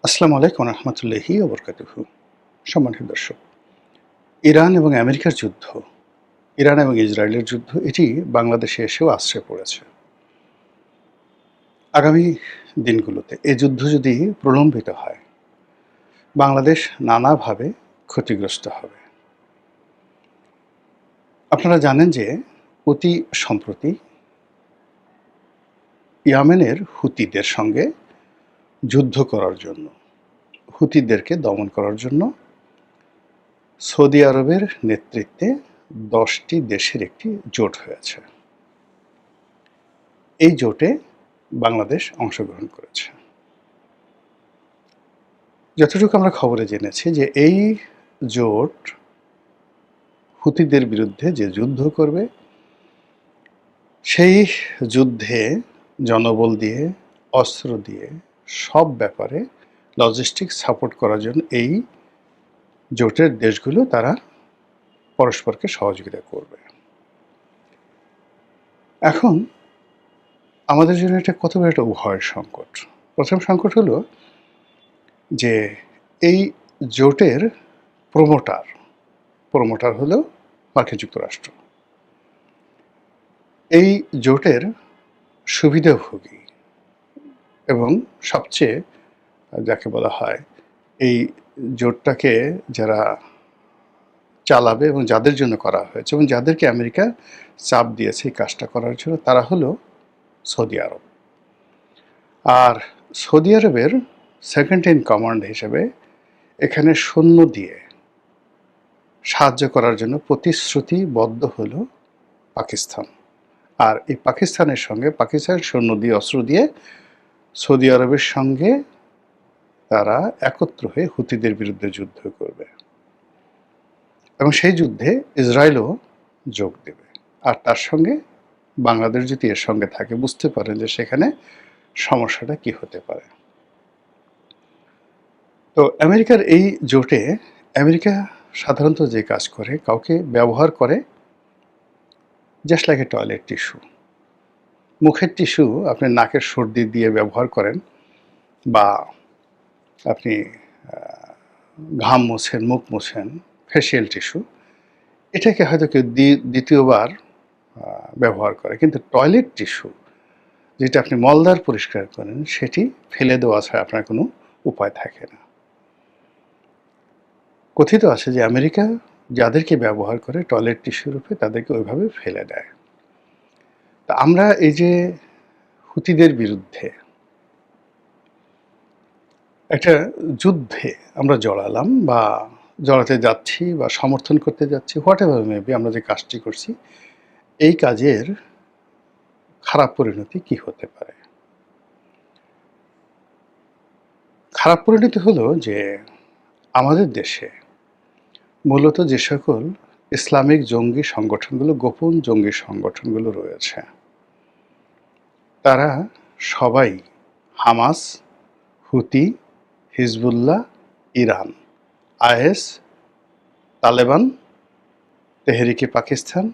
আসসালামু আলাইকুম রহমতুল্লাহি ওবরকাতুহু। সম্মানিত দর্শক, ইরান এবং আমেরিকার যুদ্ধ, ইরান এবং ইসরায়েলের যুদ্ধ এটি বাংলাদেশে এসেও আশ্রয় পড়েছে। আগামী দিনগুলোতে এই যুদ্ধ যদি প্রলম্বিত হয়, বাংলাদেশ নানাভাবে ক্ষতিগ্রস্ত হবে। আপনারা জানেন যে অতি সম্প্রতি ইয়েমেনের হুতিদের সঙ্গে যুদ্ধ করার জন্য, হুতিদেরকে দমন করার জন্য সৌদি আরবের নেতৃত্বে ১০টি দেশের একটি জোট হয়েছে। এই জোটে বাংলাদেশ অংশগ্রহণ করেছে। যতটুকু আমরা খবরে জেনেছি যে এই জোট হুতিদের বিরুদ্ধে যে যুদ্ধ করবে, সেই যুদ্ধে জনবল দিয়ে, অস্ত্র দিয়ে, সব ব্যাপারে লজিস্টিক সাপোর্ট করার জন্য এই জোটের দেশগুলো তারা পরস্পরকে সহযোগিতা করবে। এখন আমাদের জন্য এটা কত বড় একটা ভয়ের সংকট। প্রথম সংকট হলো যে এই জোটের প্রমোটার হলো মার্কিন যুক্তরাষ্ট্র। এই জোটের সুবিধাভোগী এবং সবচেয়ে যাকে বলা হয় এই জোটটাকে যারা চালাবে এবং যাদের জন্য করা হয়েছে এবং যাদেরকে আমেরিকা চাপ দিয়েছে এই কাজটা করার জন্য, তারা হলো সৌদি আরব। আর সৌদি আরবের সেকেন্ড ইন কমান্ড হিসেবে এখানে সৈন্য দিয়ে সাহায্য করার জন্য প্রতিশ্রুতিবদ্ধ হলো পাকিস্তান। আর এই পাকিস্তানের সঙ্গে পাকিস্তানের সৈন্য দিয়ে, অস্ত্র দিয়ে সৌদি আরবের সঙ্গে তারা একত্র হয়ে হুতিদের বিরুদ্ধে যুদ্ধ করবে এবং সেই যুদ্ধে ইসরায়েলও যোগ দেবে। আর তার সঙ্গে বাংলাদেশ যদি এর সঙ্গে থাকে, বুঝতে পারেন যে সেখানে সমস্যাটা কি হতে পারে। তো আমেরিকার এই জোটে আমেরিকা সাধারণত যে কাজ করে, কাউকে ব্যবহার করে just like a toilet tissue. মুখের টিস্যু আপনি নাকের সর্দি দিয়ে ব্যবহার করেন, বা আপনি ঘাম মোছেন, মুখ মোছেন, ফেসিয়াল টিস্যু, এটাকে হয়তো কেউ দ্বিতীয়বার ব্যবহার করে। কিন্তু টয়লেট টিস্যু, যেটা আপনি মলদ্বার পরিষ্কার করেন, সেটি ফেলে দেওয়া ছাড়া আপনার কোনো উপায় থাকে না। কথিত আছে যে আমেরিকা যাদেরকে ব্যবহার করে টয়লেট টিস্যু রূপে, তাদেরকে ওইভাবে ফেলে দেয়। তা আমরা এই যে হুতিদের বিরুদ্ধে একটা যুদ্ধে আমরা জড়ালাম বা জড়াতে যাচ্ছি বা সমর্থন করতে যাচ্ছি, হোয়াট এভার মেবি, আমরা যে কাজটি করছি, এই কাজের খারাপ পরিণতি কি হতে পারে? খারাপ পরিণতি হলো যে আমাদের দেশে মূলত যে সকল ইসলামিক জঙ্গি সংগঠনগুলো, গোপন জঙ্গি সংগঠনগুলো রয়েছে, তারা সবাই Hamas, Houthi, Hezbollah, Iran, IS, Taliban, তেহরিকে পাকিস্তান,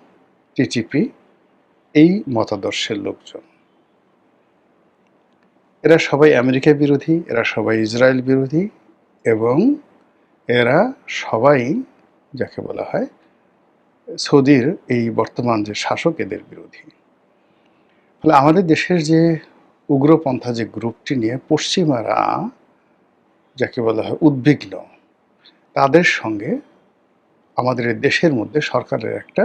টিটিপি, এই মতাদর্শের লোকজন। এরা সবাই আমেরিকা বিরোধী, এরা সবাই ইসরায়েল বিরোধী, এবং এরা সবাই যাকে বলা হয় সৌদির এই বর্তমান যে শাসক, এদের বিরোধী। ফলে আমাদের দেশের যে উগ্রপন্থা যে গ্রুপটি নিয়ে পশ্চিমারা যাকে বলা হয় উদ্বিগ্ন, তাদের সঙ্গে আমাদের এই দেশের মধ্যে সরকারের একটা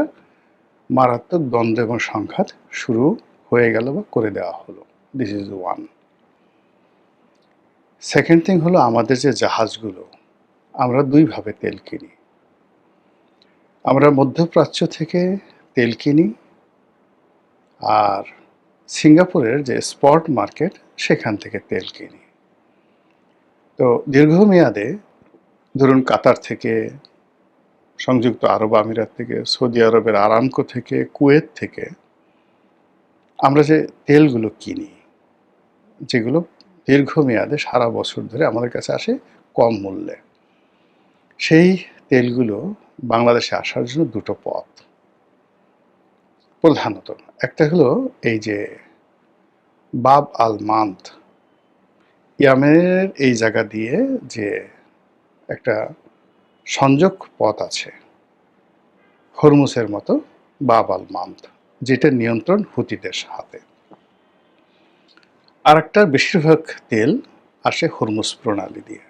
মারাত্মক দ্বন্দ্ব এবং সংঘাত শুরু হয়ে গেল বা করে দেওয়া হলো। This is one. Second thing হলো, আমাদের যে জাহাজগুলো, আমরা দুইভাবে তেল কিনি। আমরা মধ্যপ্রাচ্য থেকে তেল কিনি, আর সিঙ্গাপুরের যে স্পট মার্কেট, সেখান থেকে তেল কিনি। তো দীর্ঘমেয়াদে ধরুন কাতার থেকে, সংযুক্ত আরব আমিরাত থেকে, সৌদি আরবের আরামকো থেকে, কুয়েত থেকে আমরা যে তেলগুলো কিনি, যেগুলো দীর্ঘমেয়াদে সারা বছর ধরে আমাদের কাছে আসে কম মূল্যে, সেই তেলগুলো বাংলাদেশে আসার জন্য দুটো পথ প্রধানত। একটা হলো এই যে বাব আল মান্দ, ইয়ামেনের এই জায়গা দিয়ে যে একটা সংযোগ পথ আছে হরমুজের মতো, বাব আল মান্দ, যেটার নিয়ন্ত্রণ হুতিদের হাতে। আর একটা বেশিরভাগ তেল আসে হরমুজ প্রণালী দিয়ে।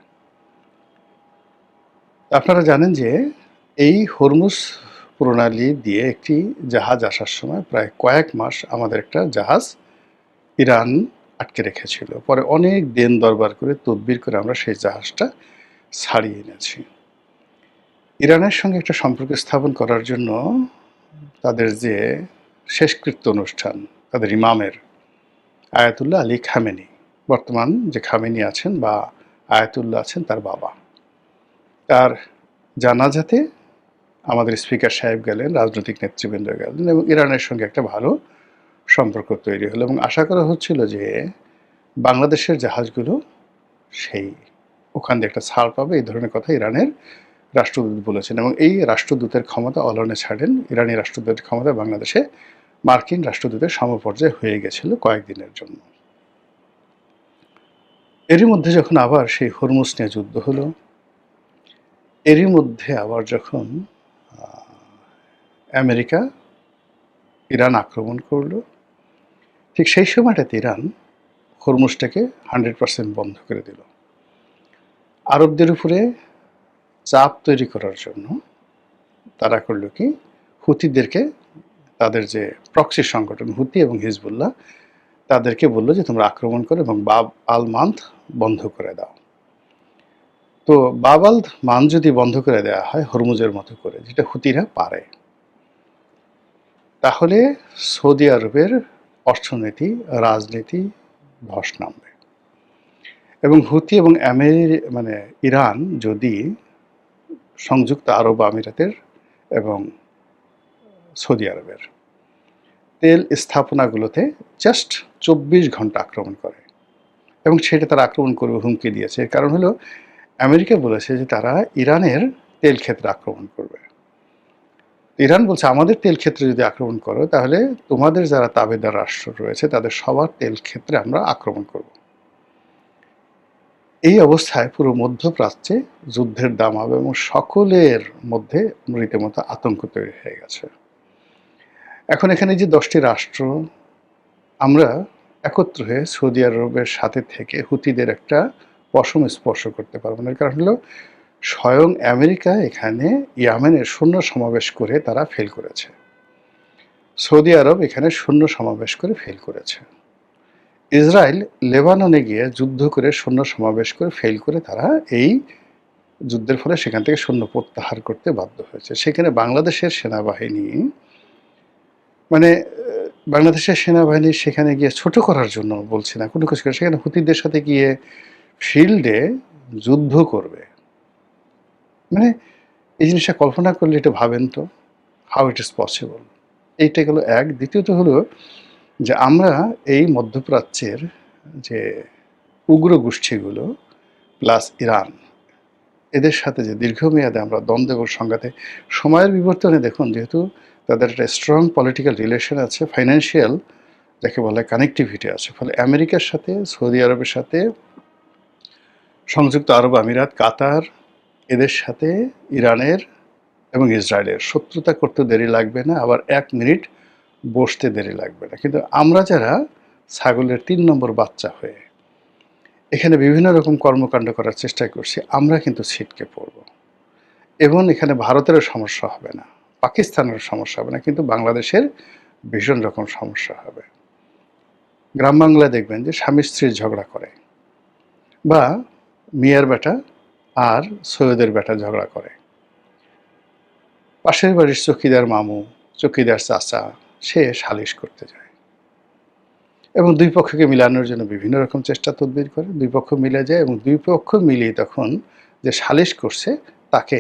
আপনারা জানেন যে এই হরমুজ প্রণালী দিয়ে একটি জাহাজ আসার সময় প্রায় কয়েক মাস আমাদের একটা জাহাজ ইরান আটকে রেখেছিল। পরে অনেক দেন দরবার করে তদবির করে আমরা সেই জাহাজটা ছাড়িয়ে এনেছি। ইরানের সঙ্গে একটা সম্পর্ক স্থাপন করার জন্য তাদের যে শেষকৃত্য অনুষ্ঠান, তাদের ইমামের আয়াতুল্লাহ আলী খামেনি, বর্তমান যে খামেনি আছেন বা আয়াতুল্লাহ আছেন তার বাবা, তার জানাজাতে আমাদের স্পিকার সাহেব গেলেন, রাজনৈতিক নেতৃবৃন্দ গেলেন এবং ইরানের সঙ্গে একটা ভালো সম্পর্ক তৈরি হলো এবং আশা করা হচ্ছিল যে বাংলাদেশের জাহাজগুলো সেই ওখান দিয়ে একটা ছাড় পাবে, এই ধরনের কথা ইরানের রাষ্ট্রদূত বলেছেন। এবং এই রাষ্ট্রদূতের ক্ষমতা অলনে ছাড়েন, ইরানি রাষ্ট্রদূতের ক্ষমতা বাংলাদেশে মার্কিন রাষ্ট্রদূতের সমপর্যায়ে হয়ে গেছিল কয়েকদিনের জন্য। এরই মধ্যে যখন আবার সেই হরমুজ নিয়ে যুদ্ধ হলো, এরই মধ্যে আবার যখন আমেরিকা ইরান আক্রমণ করলো, ঠিক সেই সময়টাতে ইরান হরমুজটাকে 100% বন্ধ করে দিল। আরবদের উপরে চাপ তৈরি করার জন্য তারা করলো কি, হুতিদেরকে, তাদের যে প্রক্সি সংগঠন হুতি এবং হিজবুল্লাহ, তাদেরকে বললো যে তোমরা আক্রমণ করো এবং বাব আল মান্দ বন্ধ করে দাও। তো বাব আল মান্দ যদি বন্ধ করে দেওয়া হয় হরমুজের মতো করে, যেটা হুতিরা পারে, তাহলে সৌদি আরবের অর্থনীতি, রাজনীতি ধস নামবে। এবং হুতি এবং ইরান যদি সংযুক্ত আরব আমিরাতের এবং সৌদি আরবের তেল স্থাপনাগুলোতে জাস্ট 24 ঘন্টা আক্রমণ করে, এবং সেটা তারা আক্রমণ করবে হুমকি দিয়েছে। এর কারণ হলো আমেরিকা বলেছে যে তারা ইরানের তেল ক্ষেত্রে আক্রমণ করবে। ইরান বলছে আমাদের তেল ক্ষেত্রে যদি আক্রমণ করো তাহলে তোমাদের যারা তাবেদার রাষ্ট্র রয়েছে তাদের সবার তেল ক্ষেত্রে আমরা আক্রমণ করব। এই অবস্থায় পুরো মধ্যপ্রাচ্যে যুদ্ধের দামাবে এবং সকলের মধ্যে রীতিমতো আতঙ্ক তৈরি হয়ে গেছে। এখন এখানে যে 10টি রাষ্ট্র, আমরা একত্র হয়ে সৌদি আরবের সাথে থেকে হুতিদের একটা পশম স্পর্শ করতে পারবো না। কারণ হলো স্বয়ং আমেরিকা এখানে ইয়েমেনের সৈন্য সমাবেশ করে তারা ফেল করেছে, সৌদি আরব এখানে সৈন্য সমাবেশ করে ফেল করেছে, ইসরায়েল লেবাননে গিয়ে যুদ্ধ করে সৈন্য সমাবেশ করে ফেল করে তারা এই যুদ্ধের ফলে সেখান থেকে সৈন্য প্রত্যাহার করতে বাধ্য হয়েছে। সেখানে বাংলাদেশের সেনাবাহিনী বাংলাদেশের সেনাবাহিনী সেখানে গিয়ে ছোট করার জন্য বলছি না, কোনো কিছু করে সেখানে হুতিদের সাথে গিয়ে ফিল্ডে যুদ্ধ করবে। এই জিনিসটা কল্পনা করলে এটা ভাবেন তো, হাউ ইট ইজ পসিবল। এইটাই হলো এক। দ্বিতীয়ত হলো যে আমরা এই মধ্যপ্রাচ্যের যে উগ্র গোষ্ঠীগুলো প্লাস ইরান, এদের সাথে যে দীর্ঘমেয়াদে আমরা দ্বন্দ্ব এবং সংঘাতে, সময়ের বিবর্তনে দেখুন, যেহেতু তাদের একটা স্ট্রং পলিটিক্যাল রিলেশন আছে, ফাইন্যান্সিয়াল যাকে বলে কানেক্টিভিটি আছে, ফলে আমেরিকার সাথে, সৌদি আরবের সাথে, সংযুক্ত আরব আমিরাত, কাতার, এদের সাথে ইরানের এবং ইসরায়েলের শত্রুতা করতে দেরি লাগবে না, আবার 1 মিনিট বসতে দেরি লাগবে না। কিন্তু আমরা যারা ছাগলের 3 নম্বর বাচ্চা হয়ে এখানে বিভিন্ন রকম কর্মকাণ্ড করার চেষ্টা করছি, আমরা কিন্তু ছিটকে পড়ব। এবং এখানে ভারতেরও সমস্যা হবে না, পাকিস্তানেরও সমস্যা হবে না, কিন্তু বাংলাদেশের ভীষণ রকম সমস্যা হবে। গ্রাম বাংলায় দেখবেন যে স্বামী স্ত্রীর ঝগড়া করে, বা মিয়ার বেটা আর সৈয়দের বেটা ঝগড়া করে, পাশের বাড়ির চকিদার মামু, চকিদার চাচা, সে সালিশ করতে যায় এবং দুই পক্ষকে মিলানোর জন্য বিভিন্ন রকম চেষ্টা তদবির করে, দুই পক্ষ মিলে যায় এবং দুই পক্ষ মিলিয়ে তখন যে সালিশ করছে তাকে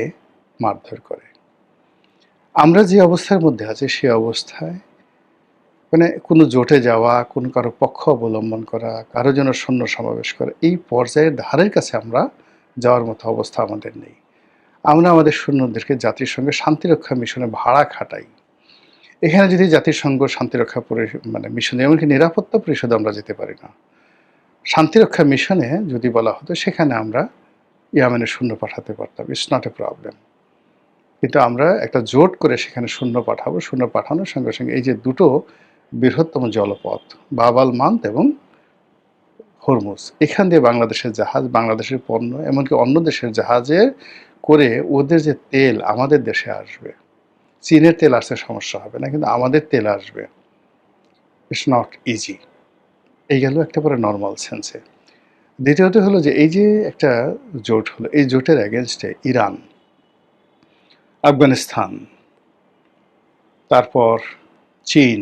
মারধর করে। আমরা যে অবস্থার মধ্যে আছি সে অবস্থায় কোনো জোটে যাওয়া, কোনো কারো পক্ষ অবলম্বন করা, কারো জন্য সৈন্য সমাবেশ করা, এই পর্যায়ের ধারের কাছে আমরা যাওয়ার মতো অবস্থা আমাদের নেই। আমরা আমাদের সৈন্যদেরকে জাতিসংঘে শান্তিরক্ষা মিশনে ভাড়া খাটাই। এখানে যদি জাতিসংঘ শান্তিরক্ষা মিশনে, এমনকি নিরাপত্তা পরিষদে আমরা যেতে পারি না। শান্তিরক্ষা মিশনে যদি বলা হতো সেখানে আমরা ইয়েমেনে সৈন্য পাঠাতে পারতাম, ইটস নট এ প্রবলেম। কিন্তু আমরা একটা জোট করে সেখানে সৈন্য পাঠাবো, সৈন্য পাঠানোর সঙ্গে সঙ্গে এই যে দুটো বৃহত্তম জলপথ বাব আল মান্দ এবং হরমুজ, এখান দিয়ে বাংলাদেশের জাহাজ, বাংলাদেশের পণ্য, এমনকি অন্য দেশের জাহাজে করে ওদের যে তেল আমাদের দেশে আসবে, চীনের তেল আসতে সমস্যা হবে না, কিন্তু আমাদের তেল আসবে, ইটস নট ইজি। এই গেল একেবারে নর্মাল সেন্সে। দ্বিতীয়ত হলো যে এই যে একটা জোট হলো, এই জোটের এগেনস্টে ইরান, আফগানিস্তান, তারপর চীন,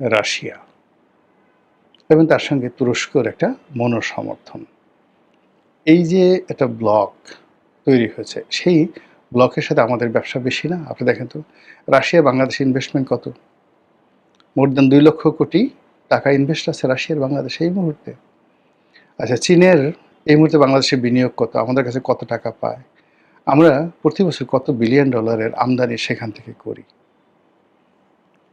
রাশিয়া এবং তার সঙ্গে তুরস্কর একটা মনোসমর্থন, এই যে একটা ব্লক তৈরি হয়েছে, সেই ব্লকের সাথে আমাদের ব্যবসা বেশি না? আপনি দেখেন তো, রাশিয়া বাংলাদেশে ইনভেস্টমেন্ট কত? মোর দেন 2 লক্ষ কোটি টাকা ইনভেস্ট আছে রাশিয়ার বাংলাদেশে এই মুহূর্তে। আচ্ছা, চীনের এই মুহূর্তে বাংলাদেশে বিনিয়োগ কত? আমাদের কাছে কত টাকা পায়? আমরা প্রতি বছর কত বিলিয়ন ডলারের আমদানি সেখান থেকে করি?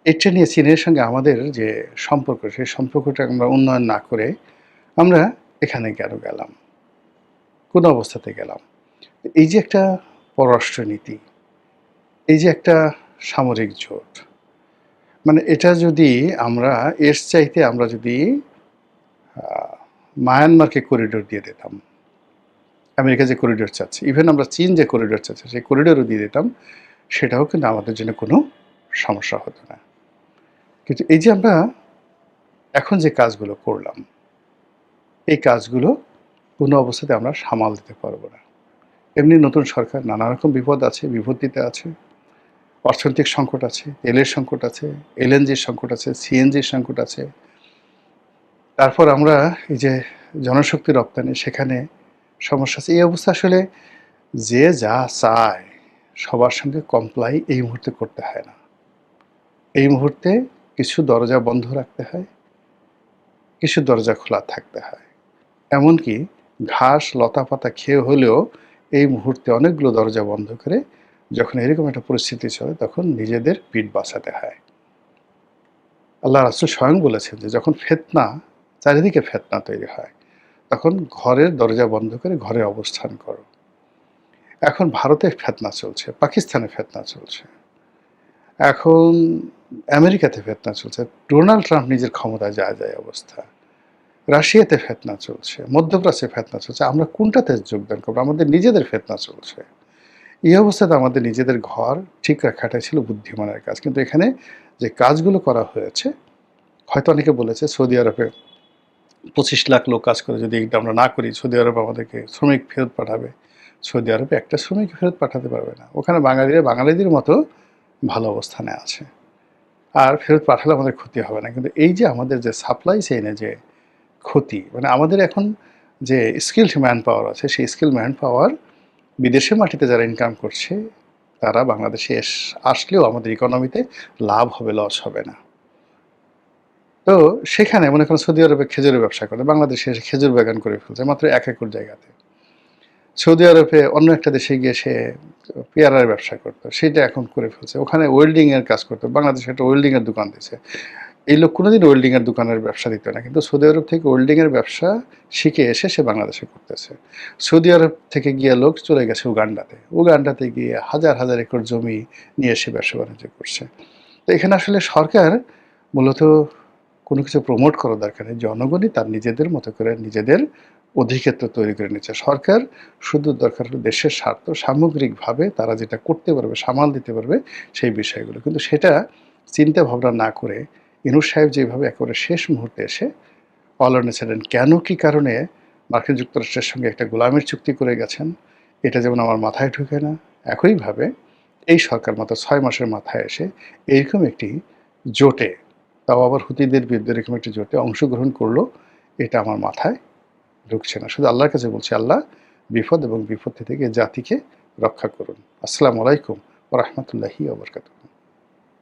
এটা নিয়ে চীনের সঙ্গে আমাদের যে সম্পর্ক, সেই সম্পর্কটা আমরা উন্নয়ন না করে আমরা এখানে কেন গেলাম? কোন অবস্থাতে গেলাম? এই যে একটা পররাষ্ট্রনীতি, এই যে একটা সামরিক জোট, মানে এটা যদি আমরা এর চাইতে আমরা যদি মায়ানমারকে করিডোর দিয়ে দিতাম, আমেরিকা যে করিডোর চাচ্ছে, ইভেন আমরা চীন যে করিডোর চাচ্ছে সেই করিডোরও দিয়ে দিতাম, সেটাও কিন্তু আমাদের জন্য কোনো সমস্যা হতো না। কিন্তু এই যে আমরা এখন যে কাজগুলো করলাম, এই কাজগুলো কোনো অবস্থাতে আমরা সামাল দিতে পারবো না। এমনি নতুন সরকার, নানা রকম বিপদ আছে, বিপত্তিতে আছে, অর্থনৈতিক সংকট আছে, তেলের সংকট আছে, এলএনজির সংকট আছে, সিএনজির সংকট আছে। তারপর আমরা এই যে জনশক্তি রপ্তানি, সেখানে সমস্যা আছে। এই অবস্থা আসলে যে যা চায় সবার সঙ্গে কমপ্লাই এই মুহূর্তে করতে হয় না। এই মুহূর্তে কিছু দরজা বন্ধ রাখতে হয়, কিছু দরজা খোলা থাকতে হয়। এমনকি ঘাস লতাপাতা খেয়ে হলেও এই মুহূর্তে অনেকগুলো দরজা বন্ধ করে যখন এরকম একটা পরিস্থিতি চলে তখন নিজেদের পিঠ বাঁচাতে হয়। আল্লাহ রাসূল স্বয়ং বলেছেন যে যখন ফিতনা, চারিদিকে ফিতনা তৈরি হয়, তখন ঘরের দরজা বন্ধ করে ঘরে অবস্থান করো। এখন ভারতে ফিতনা চলছে, পাকিস্তানে ফিতনা চলছে, এখন আমেরিকাতে ফিতনা চলছে, ডোনাল্ড ট্রাম্প নিজের ক্ষমতায় যায় যায় অবস্থা, রাশিয়াতে ফিতনা চলছে, মধ্যপ্রাচ্যে ফিতনা চলছে। আমরা কোনটাতে যোগদান করবো? আমাদের নিজেদের ফিতনা চলছে। এই অবস্থাতে আমাদের নিজেদের ঘর ঠিক রাখাটাই ছিল বুদ্ধিমানের কাজ। কিন্তু এখানে যে কাজগুলো করা হয়েছে, হয়তো অনেকে বলেছে সৌদি আরবে 25 লাখ লোক কাজ করে, যদি এটা আমরা না করি সৌদি আরব আমাদেরকে শ্রমিক ফেরত পাঠাবে। সৌদি আরবে একটা শ্রমিক ফেরত পাঠাতে পারবে না। ওখানে বাঙালিরা বাঙালিদের মতো ভালো অবস্থানে আছে, আর ফেরত পাঠালে আমাদের ক্ষতি হবে না। কিন্তু এই যে আমাদের যে সাপ্লাই চেইনে যে ক্ষতি, মানে আমাদের এখন যে স্কিলড ম্যান পাওয়ার আছে, সেই স্কিল ম্যান পাওয়ার বিদেশের মাটিতে যারা ইনকাম করছে তারা বাংলাদেশে আসলেও আমাদের ইকোনমিতে লাভ হবে, লস হবে না। তো সেখানে মনে করেন সৌদি আরবে খেজুরের ব্যবসা করে, বাংলাদেশে এসে খেজুর বাগান করে ফেলছে মাত্র 1 একর জায়গাতে। সৌদি আরবে অন্য একটা দেশে গিয়ে সে পেয়ারার ব্যবসা করতো, সেটা এখন করে ফেলছে। ওখানে ওয়েল্ডিংয়ের কাজ করতো, বাংলাদেশে একটা ওয়েল্ডিংয়ের দোকান দিয়েছে। এই লোক কোনোদিন ওয়েল্ডিংয়ের দোকানের ব্যবসা দিত না, কিন্তু সৌদি আরব থেকে ওয়েল্ডিংয়ের ব্যবসা শিখে এসে সে বাংলাদেশে করতেছে। সৌদি আরব থেকে গিয়ে লোক চলে গেছে উগান্ডাতে, উগান্ডাতে গিয়ে হাজার হাজার একর জমি নিয়ে এসে ব্যবসা বাণিজ্য করছে। তো এখানে আসলে সরকার মূলত কোনো কিছু প্রমোট করার দরকার নেই, জনগণই তার নিজেদের মতো করে নিজেদের অধিক্ষেত্র তৈরি করে নিচ্ছে। সরকার শুধু দরকার হলো দেশের স্বার্থ, সামগ্রিকভাবে তারা যেটা করতে পারবে, সামাল দিতে পারবে সেই বিষয়গুলো। কিন্তু সেটা চিন্তা ভাবনা না করে ইউনূস সাহেব যেভাবে একেবারে শেষ মুহূর্তে এসে অল অন এ সাডেন কেন কী কারণে মার্কিন যুক্তরাষ্ট্রের সঙ্গে একটা গোলামির চুক্তি করে গেছেন, এটা যেমন আমার মাথায় ঢুকে না, একইভাবে এই সরকার মাত্র 6 মাসের মাথায় এসে এইরকম একটি জোটে, তাও আবার হুতিদের বিরুদ্ধে এরকম একটি জোটে অংশগ্রহণ করলো, এটা আমার মাথায় ঢুকছে না। শুধু আল্লাহর কাছে বলছি, আল্লাহ বিপদ এবং বিপত্তি থেকে জাতিকে রক্ষা করুন। আসসালামু আলাইকুম ওয়া রাহমাতুল্লাহি ওয়া বারাকাতুহু।